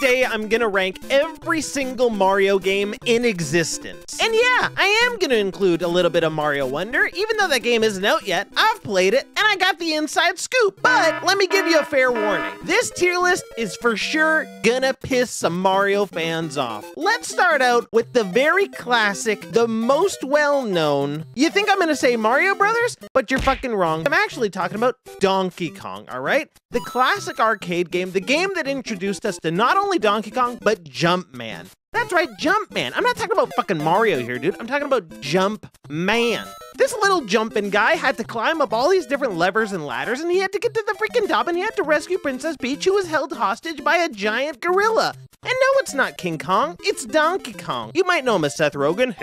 Today, I'm gonna rank every single Mario game in existence. And yeah, I am gonna include a little bit of Mario Wonder, even though that game isn't out yet. I've played it, and I got the inside scoop. But let me give you a fair warning. This tier list is for sure gonna piss some Mario fans off. Let's start out with the very classic, the most well-known. You think I'm gonna say Mario Brothers? But you're fucking wrong. I'm actually talking about Donkey Kong, all right? The classic arcade game, the game that introduced us to not only Donkey Kong, but Jumpman. That's right, Jumpman. I'm not talking about fucking Mario here, dude. I'm talking about Jumpman. This little jumping guy had to climb up all these different levers and ladders, and he had to get to the freaking top, and he had to rescue Princess Peach, who was held hostage by a giant gorilla. And no, it's not King Kong, it's Donkey Kong. You might know him as Seth Rogen,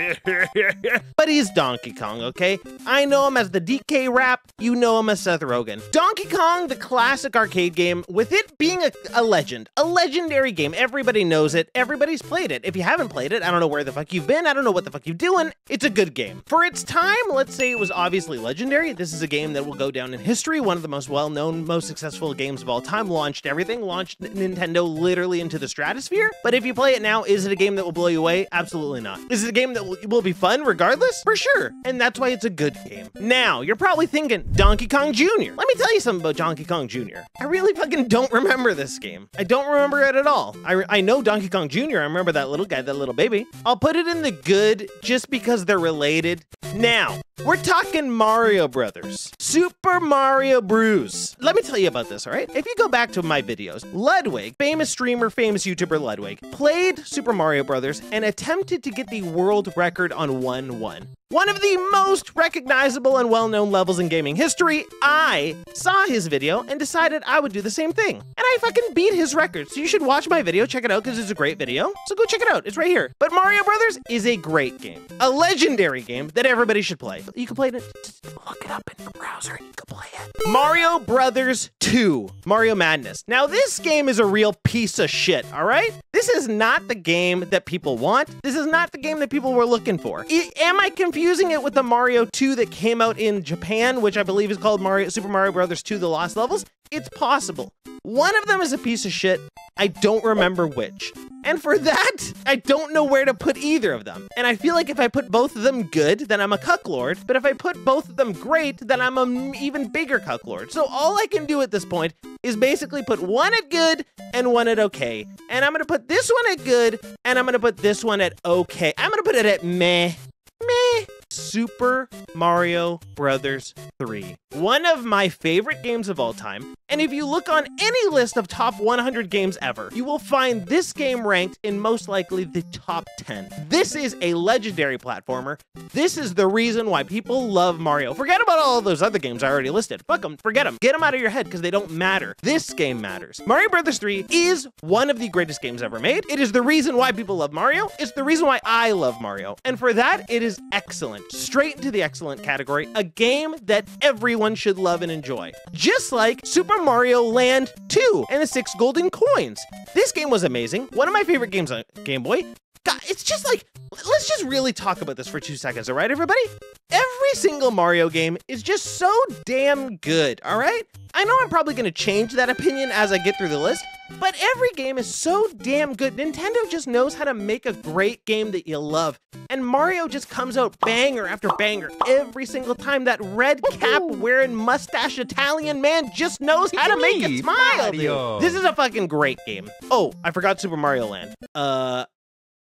but he's Donkey Kong, okay? I know him as the DK Rap, you know him as Seth Rogen. Donkey Kong, the classic arcade game, with it being a legend, a legendary game. Everybody knows it, everybody's played it. If you haven't played it, I don't know where the fuck you've been, I don't know what the fuck you're doing. It's a good game. For its time, let's say it was obviously legendary. This is a game that will go down in history, one of the most well-known, most successful games of all time, launched everything, launched Nintendo literally into the stratosphere. But if you play it now, is it a game that will blow you away? Absolutely not. Is it a game that will be fun regardless? For sure. And that's why it's a good game. Now, you're probably thinking, Donkey Kong Jr. Let me tell you something about Donkey Kong Jr. I really fucking don't remember this game. I don't remember it at all. I know Donkey Kong Jr. I remember that little guy, that little baby. I'll put it in the good just because they're related. Now, we're talking Mario Brothers. Super Mario Bros. Let me tell you about this, all right? If you go back to my videos, Ludwig, famous streamer, famous YouTuber Ludwig, played Super Mario Brothers and attempted to get the world record on 1-1. One of the most recognizable and well-known levels in gaming history. I saw his video and decided I would do the same thing. And I fucking beat his record. So you should watch my video, check it out, because it's a great video. So go check it out, it's right here. But Mario Brothers is a great game. A legendary game that everybody should play. You can play it, just look it up in your browser and you can play it. Mario Brothers 2, Mario Madness. Now this game is a real piece of shit, all right? This is not the game that people want. This is not the game that people were looking for. Am I confusing it with the Mario 2 that came out in Japan, which I believe is called Super Mario Brothers 2: The Lost Levels? It's possible. One of them is a piece of shit. I don't remember which. And for that, I don't know where to put either of them. And I feel like if I put both of them good, then I'm a cucklord. But if I put both of them great, then I'm an even bigger cucklord. So all I can do at this point is basically put one at good and one at okay. And I'm gonna put this one at good, and I'm gonna put this one at okay. I'm gonna put it at meh. Meh. Super Mario Brothers 3. One of my favorite games of all time. And if you look on any list of top 100 games ever, you will find this game ranked in most likely the top 10. This is a legendary platformer. This is the reason why people love Mario. Forget about all of those other games I already listed. Fuck them, forget them. Get them out of your head because they don't matter. This game matters. Mario Brothers 3 is one of the greatest games ever made. It is the reason why people love Mario. It's the reason why I love Mario. And for that, it is excellent. Straight into the excellent category. A game that everyone should love and enjoy. Just like Super Mario Land 2 and the 6 golden coins. This game was amazing. One of my favorite games on Game Boy. God, it's just like, let's just really talk about this for 2 seconds, all right, everybody? Every single Mario game is just so damn good, all right? I know I'm probably going to change that opinion as I get through the list, but every game is so damn good. Nintendo just knows how to make a great game that you love. And Mario just comes out banger after banger every single time. That red cap wearing mustache Italian man just knows how to make it smile, dude. This is a fucking great game. Oh, I forgot Super Mario Land.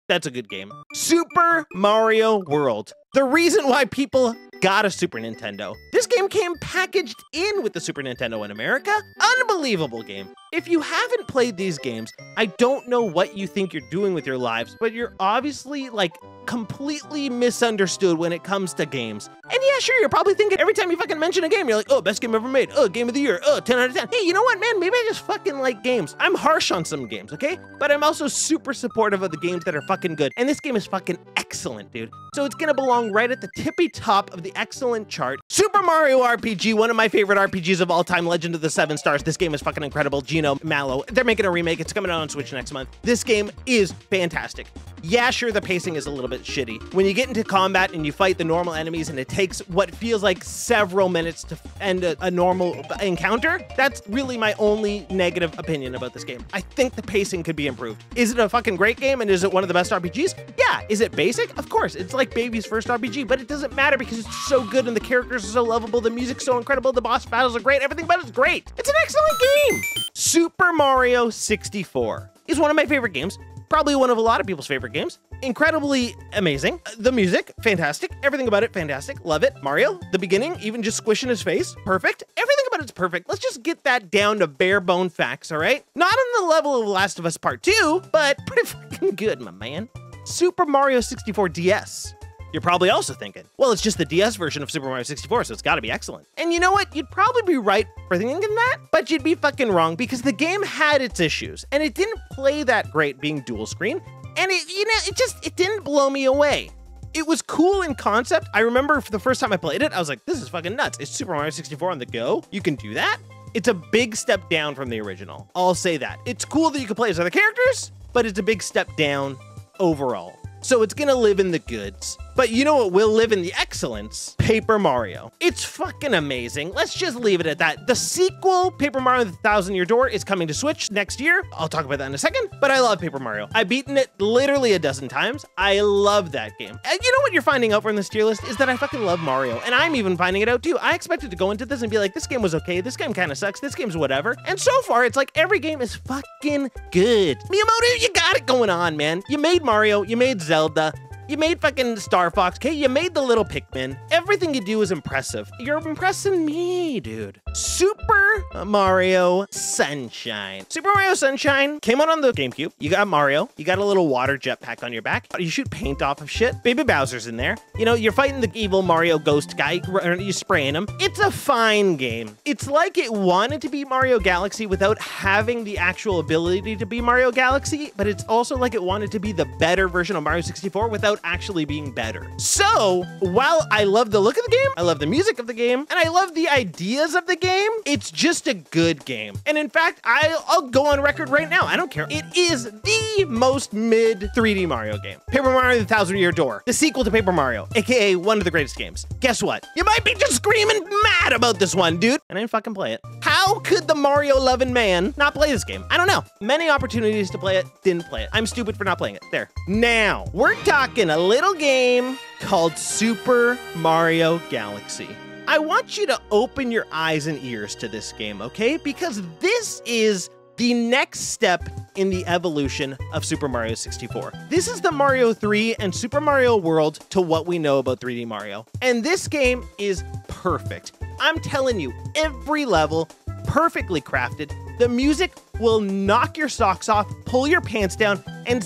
That's a good game. Super Mario World. The reason why people got a Super Nintendo. This game came packaged in with the Super Nintendo in America. Unbelievable game. If you haven't played these games, I don't know what you think you're doing with your lives, but you're obviously like completely misunderstood when it comes to games. And yeah, sure, you're probably thinking every time you fucking mention a game, you're like, oh, best game ever made. Oh, game of the year. Oh, 10 out of 10. Hey, you know what, man? Maybe I just fucking like games. I'm harsh on some games, okay? But I'm also super supportive of the games that are fucking good. And this game is fucking excellent, dude. So it's gonna belong right at the tippy top of the excellent chart. Super Mario RPG, one of my favorite RPGs of all time, Legend of the Seven Stars. This game is fucking incredible. Gino Mallow, they're making a remake. It's coming out on Switch next month. This game is fantastic. Yeah, sure, the pacing is a little bit shitty. When you get into combat and you fight the normal enemies and it takes what feels like several minutes to end a normal encounter, that's really my only negative opinion about this game. I think the pacing could be improved. Is it a fucking great game and is it one of the best RPGs? Yeah. Is it basic? Of course. It's like baby's first RPG, but it doesn't matter because it's so good and the characters are so lovable, the music's so incredible, the boss battles are great, everything about it's great. It's an excellent game. Super Mario 64 is one of my favorite games. Probably one of a lot of people's favorite games. Incredibly amazing. The music, fantastic. Everything about it, fantastic. Love it. Mario, the beginning, even just squishing his face, perfect. Everything about it's perfect. Let's just get that down to bare bone facts, all right? Not on the level of Last of Us Part 2, but pretty fucking good, my man. Super Mario 64 DS. You're probably also thinking, well, it's just the DS version of Super Mario 64, so it's gotta be excellent. And you know what? You'd probably be right for thinking that, but you'd be fucking wrong because the game had its issues and it didn't play that great being dual screen. And it didn't blow me away. It was cool in concept. I remember for the first time I played it, I was like, this is fucking nuts. It's Super Mario 64 on the go. You can do that? It's a big step down from the original. I'll say that. It's cool that you can play as other characters, but it's a big step down overall. So it's gonna live in the goods. But you know what will live in the excellence? Paper Mario. It's fucking amazing. Let's just leave it at that. The sequel, Paper Mario The Thousand Year Door, is coming to Switch next year. I'll talk about that in a second, but I love Paper Mario. I've beaten it literally a dozen times. I love that game. And you know what you're finding out from this tier list is that I fucking love Mario, and I'm even finding it out too. I expected to go into this and be like, this game was okay, this game kind of sucks, this game's whatever. And so far, it's like every game is fucking good. Miyamoto, you got it going on, man. You made Mario, you made Zelda, you made fucking Star Fox, okay? You made the little Pikmin. Everything you do is impressive. You're impressing me, dude. Super Mario Sunshine. Super Mario Sunshine came out on the GameCube. You got Mario. You got a little water jetpack on your back. You shoot paint off of shit. Baby Bowser's in there. You know, you're fighting the evil Mario ghost guy. You're spraying him. It's a fine game. It's like it wanted to be Mario Galaxy without having the actual ability to be Mario Galaxy, but it's also like it wanted to be the better version of Mario 64 without actually being better. So, while I love the look of the game, I love the music of the game, and I love the ideas of the game, it's just a good game. And in fact, I'll go on record right now. I don't care. It is the most mid 3D Mario game. Paper Mario The Thousand Year Door, the sequel to Paper Mario, aka one of the greatest games. Guess what? You might be just screaming mad about this one, dude, and I didn't fucking play it. How could the Mario-loving man not play this game? I don't know. Many opportunities to play it, didn't play it. I'm stupid for not playing it. There. Now, we're talking a little game called Super Mario Galaxy. I want you to open your eyes and ears to this game, okay? Because this is the next step in the evolution of Super Mario 64. This is the Mario 3 and Super Mario World to what we know about 3D Mario. And this game is perfect. I'm telling you, every level, perfectly crafted. The music will knock your socks off, pull your pants down, and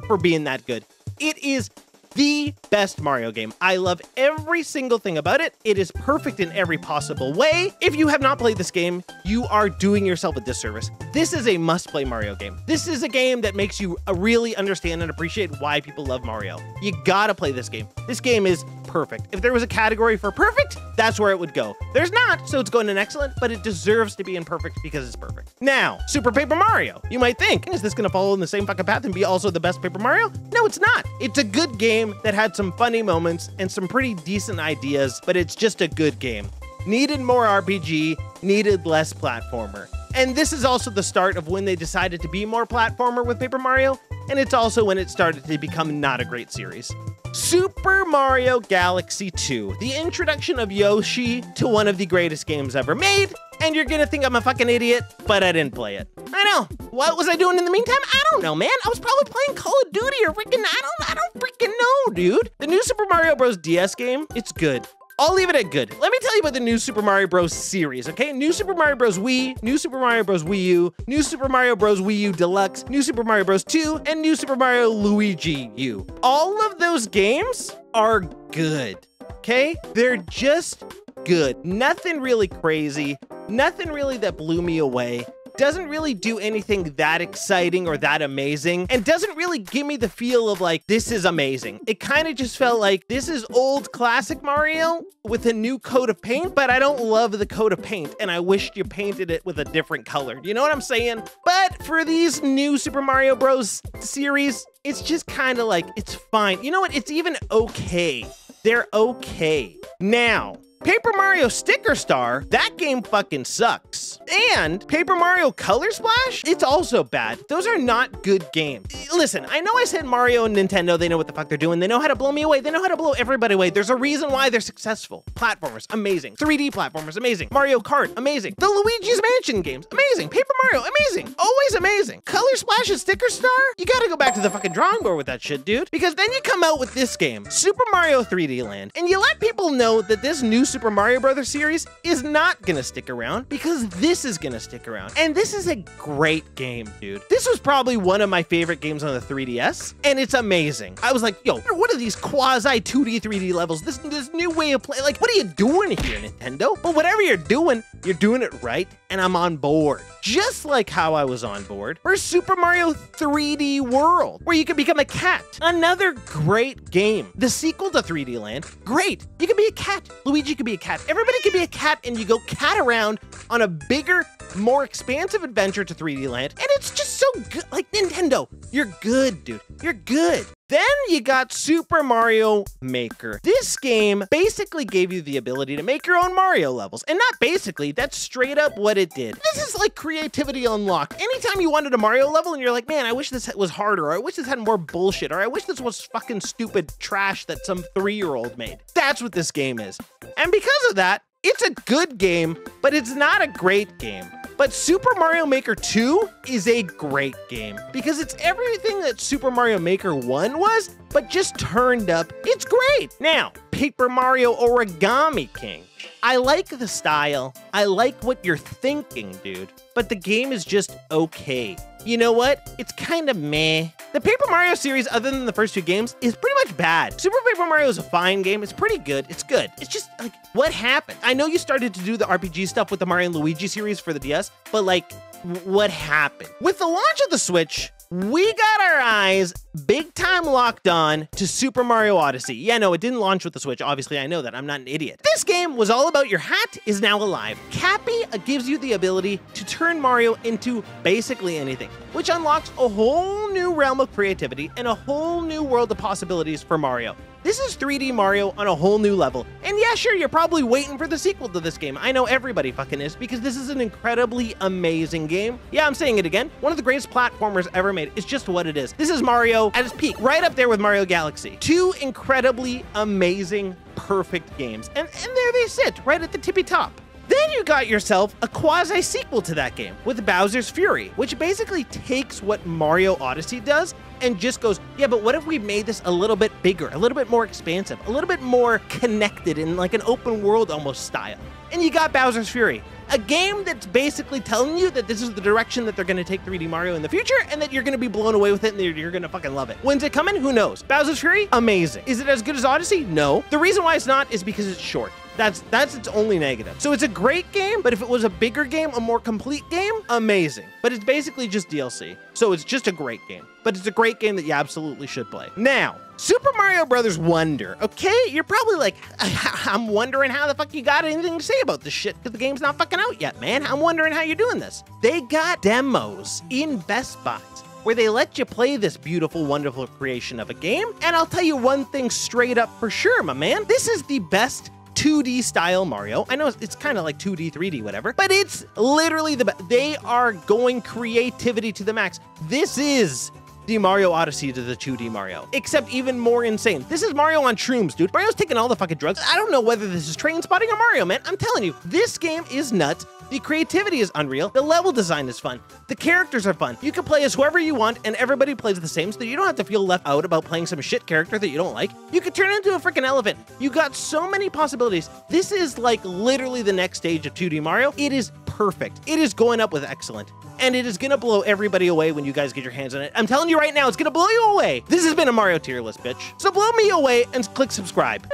for being that good. It is the best Mario game. I love every single thing about it. It is perfect in every possible way. If you have not played this game, you are doing yourself a disservice. This is a must-play Mario game. This is a game that makes you really understand and appreciate why people love Mario. You gotta play this game. This game is perfect. If there was a category for perfect, that's where it would go. There's not, so it's going in excellent, but it deserves to be in perfect because it's perfect. Now, Super Paper Mario. You might think, is this gonna follow in the same fucking path and be also the best Paper Mario? No, it's not. It's a good game that had some funny moments and some pretty decent ideas, but it's just a good game. Needed more RPG, needed less platformer. And this is also the start of when they decided to be more platformer with Paper Mario, and it's also when it started to become not a great series. Super Mario Galaxy 2, the introduction of Yoshi to one of the greatest games ever made, and you're gonna think I'm a fucking idiot, but I didn't play it. I know. What was I doing in the meantime? I don't know, man. I was probably playing Call of Duty or freaking, I don't freaking know, dude. The new Super Mario Bros. DS game, it's good. I'll leave it at good. Let me tell you about the new Super Mario Bros. Series, okay? New Super Mario Bros. Wii, New Super Mario Bros. Wii U, New Super Mario Bros. Wii U Deluxe, New Super Mario Bros. 2, and New Super Mario Luigi U. All of those games are good, okay? They're just good. Nothing really crazy, nothing really that blew me away. doesn't really do anything that exciting or that amazing, and doesn't really give me the feel of like, this is amazing. It kind of just felt like this is old classic Mario with a new coat of paint, but I don't love the coat of paint, and I wished you painted it with a different color. You know what I'm saying? But for these new Super Mario Bros. Series, it's just kind of like, it's fine. You know what? It's even okay. They're okay. Now, Paper Mario Sticker Star, that game fucking sucks. And Paper Mario Color Splash, it's also bad. Those are not good games. Listen, I know I said Mario and Nintendo, they know what the fuck they're doing. They know how to blow me away. They know how to blow everybody away. There's a reason why they're successful. Platformers, amazing. 3D platformers, amazing. Mario Kart, amazing. The Luigi's Mansion games, amazing. Paper Mario, amazing. Always amazing. Color Splash and Sticker Star? You gotta go back to the fucking drawing board with that shit, dude. Because then you come out with this game, Super Mario 3D Land, and you let people know that this new Super Mario Brothers series is not gonna stick around because this is gonna stick around. And this is a great game, dude. This was probably one of my favorite games on the 3DS, and it's amazing. I was like, yo, what are these quasi 2D, 3D levels? This new way of playing. Like, what are you doing here, Nintendo? But whatever you're doing it right, and I'm on board. Just like how I was on board for Super Mario 3D World, where you can become a cat. Another great game. The sequel to 3D Land, great. You can be a cat. Luigi can be a cat. Everybody can be a cat, and you go cat around on a bigger, more expansive adventure to 3D Land, and it's just so good. Like, Nintendo, you're good, dude. You're good. Then you got Super Mario Maker. This game basically gave you the ability to make your own Mario levels. And not basically, that's straight up what it did. This is like creativity unlocked. Anytime you wanted a Mario level and you're like, man, I wish this was harder, or I wish this had more bullshit, or I wish this was fucking stupid trash that some 3-year-old made. That's what this game is. And because of that, it's a good game, but it's not a great game. But Super Mario Maker 2 is a great game because it's everything that Super Mario Maker 1 was, but just turned up. It's great. Now, Paper Mario Origami King. I like the style. I like what you're thinking, dude. But the game is just okay. You know what? It's kind of meh. The Paper Mario series, other than the first 2 games, is pretty much bad. Super Paper Mario is a fine game. It's pretty good. It's good. It's just, like, what happened? I know you started to do the RPG stuff with the Mario and Luigi series for the DS, but, like, what happened? With the launch of the Switch, we got our eyes big time locked on to Super Mario Odyssey. Yeah, no, it didn't launch with the Switch. Obviously, I know that. I'm not an idiot. This game was all about your hat is now alive. Cappy gives you the ability to turn Mario into basically anything, which unlocks a whole new realm of creativity and a whole new world of possibilities for Mario. This is 3D Mario on a whole new level. And yeah, sure, you're probably waiting for the sequel to this game. I know everybody fucking is, because this is an incredibly amazing game. Yeah, I'm saying it again. One of the greatest platformers ever made. It's just what it is. This is Mario at its peak, right up there with Mario Galaxy. 2 incredibly amazing, perfect games. And there they sit, right at the tippy top. Then you got yourself a quasi-sequel to that game with Bowser's Fury, which basically takes what Mario Odyssey does and just goes, yeah, but what if we made this a little bit bigger, a little bit more expansive, a little bit more connected in like an open world almost style? And you got Bowser's Fury, a game that's basically telling you that this is the direction that they're going to take 3D Mario in the future, and that you're going to be blown away with it, and you're going to fucking love it. When's it coming? Who knows? Bowser's Fury? Amazing. Is it as good as Odyssey? No. The reason why it's not is because it's short. That's its only negative. So it's a great game, but if it was a bigger game, a more complete game, amazing. But it's basically just DLC. So it's just a great game. But it's a great game that you absolutely should play. Now, Super Mario Brothers Wonder, okay? You're probably like, I'm wondering how the fuck you got anything to say about this shit because the game's not fucking out yet, man. I'm wondering how you're doing this. They got demos in Best Buy where they let you play this beautiful, wonderful creation of a game. And I'll tell you one thing straight up for sure, my man. This is the best 2D style Mario. I know it's kind of like 2D, 3D, whatever, but it's literally the best. They are going creativity to the max. This is the Mario Odyssey to the 2D Mario, except even more insane. This is Mario on shrooms, dude. Mario's taking all the fucking drugs. I don't know whether this is Train Spotting or Mario, man. I'm telling you, this game is nuts. The creativity is unreal. The level design is fun. The characters are fun. You can play as whoever you want, and everybody plays the same, so that you don't have to feel left out about playing some shit character that you don't like. You could turn into a freaking elephant. You got so many possibilities. This is like literally the next stage of 2D Mario. It is perfect. It is going up with excellent. And it is gonna blow everybody away when you guys get your hands on it. I'm telling you right now, it's gonna blow you away. This has been a Mario tier list, bitch. So blow me away and click subscribe.